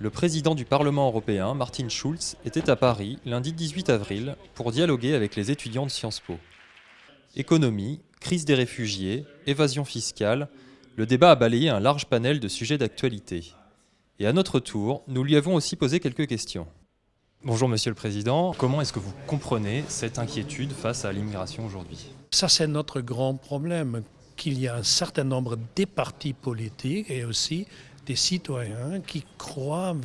Le président du Parlement européen, Martin Schulz, était à Paris lundi 18 avril pour dialoguer avec les étudiants de Sciences Po. Économie, crise des réfugiés, évasion fiscale, le débat a balayé un large panel de sujets d'actualité. Et à notre tour, nous lui avons aussi posé quelques questions. Bonjour Monsieur le Président, comment est-ce que vous comprenez cette inquiétude face à l'immigration aujourd'hui? Ça, c'est notre grand problème, qu'il y a un certain nombre des partis politiques et aussi des citoyens qui croient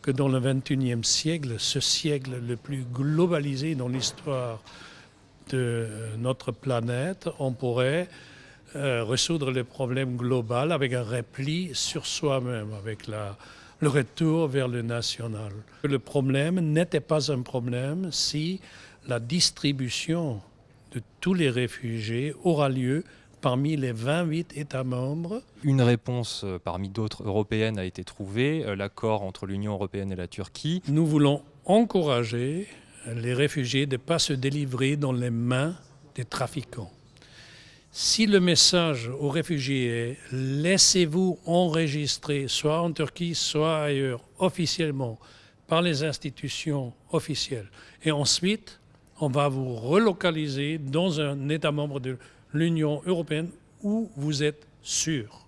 que dans le XXIe siècle, ce siècle le plus globalisé dans l'histoire de notre planète, on pourrait résoudre les problèmes globaux avec un repli sur soi-même, avec le retour vers le national. Le problème n'était pas un problème si la distribution de tous les réfugiés aura lieu parmi les 28 États membres. Une réponse parmi d'autres européennes a été trouvée, l'accord entre l'Union européenne et la Turquie. Nous voulons encourager les réfugiés de ne pas se délivrer dans les mains des trafiquants. Si le message aux réfugiés est « laissez-vous enregistrer soit en Turquie, soit ailleurs, officiellement, par les institutions officielles, et ensuite on va vous relocaliser dans un État membre de l'Union européenne où vous êtes sûr ».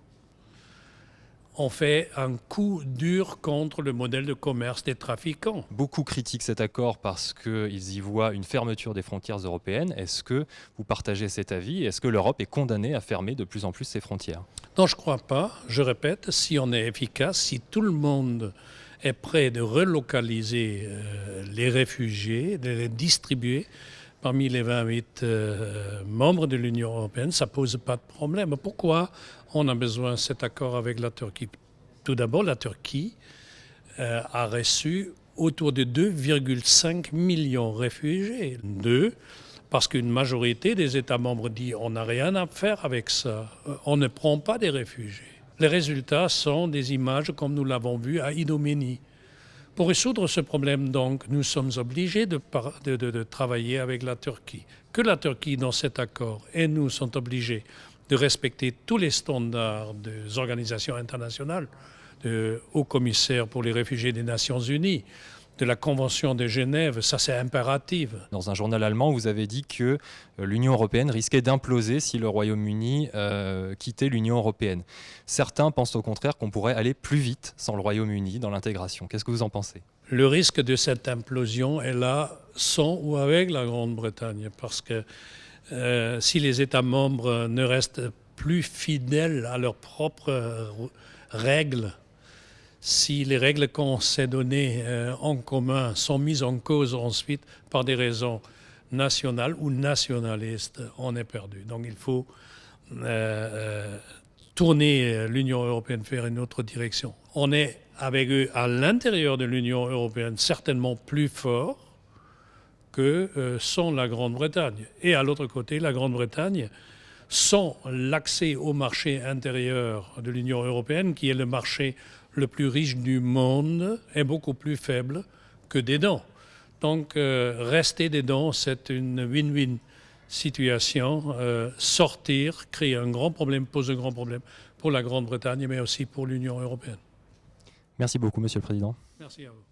On fait un coup dur contre le modèle de commerce des trafiquants. Beaucoup critiquent cet accord parce qu'ils y voient une fermeture des frontières européennes. Est-ce que vous partagez cet avis? Est-ce que l'Europe est condamnée à fermer de plus en plus ses frontières? Non, je ne crois pas. Je répète, si on est efficace, si tout le monde est prêt de relocaliser les réfugiés, de les distribuer parmi les 28 membres de l'Union européenne, ça ne pose pas de problème. Pourquoi on a besoin de cet accord avec la Turquie? Tout d'abord, la Turquie a reçu autour de 2,5 millions de réfugiés. Parce qu'une majorité des États membres dit on n'a rien à faire avec ça, on ne prend pas des réfugiés. Les résultats sont des images comme nous l'avons vu à Idomeni. Pour résoudre ce problème, donc, nous sommes obligés de travailler avec la Turquie. Que la Turquie, dans cet accord, et nous sommes obligés de respecter tous les standards des organisations internationales, du Haut-Commissaire pour les réfugiés des Nations Unies, de la Convention de Genève, ça c'est impératif. Dans un journal allemand, vous avez dit que l'Union européenne risquait d'imploser si le Royaume-Uni quittait l'Union européenne. Certains pensent au contraire qu'on pourrait aller plus vite sans le Royaume-Uni dans l'intégration. Qu'est-ce que vous en pensez? Le risque de cette implosion est là sans ou avec la Grande-Bretagne, parce que si les États membres ne restent plus fidèles à leurs propres règles, si les règles qu'on s'est données en commun sont mises en cause ensuite par des raisons nationales ou nationalistes, on est perdu. Donc il faut tourner l'Union européenne vers une autre direction. On est avec eux à l'intérieur de l'Union européenne certainement plus fort que sans la Grande-Bretagne. Et à l'autre côté, la Grande-Bretagne, sans l'accès au marché intérieur de l'Union européenne, qui est le marché le plus riche du monde, est beaucoup plus faible que dedans. Donc, rester dedans, c'est une win-win situation. Sortir, créer un grand problème, pose un grand problème pour la Grande-Bretagne, mais aussi pour l'Union européenne. Merci beaucoup, Monsieur le Président. Merci à vous.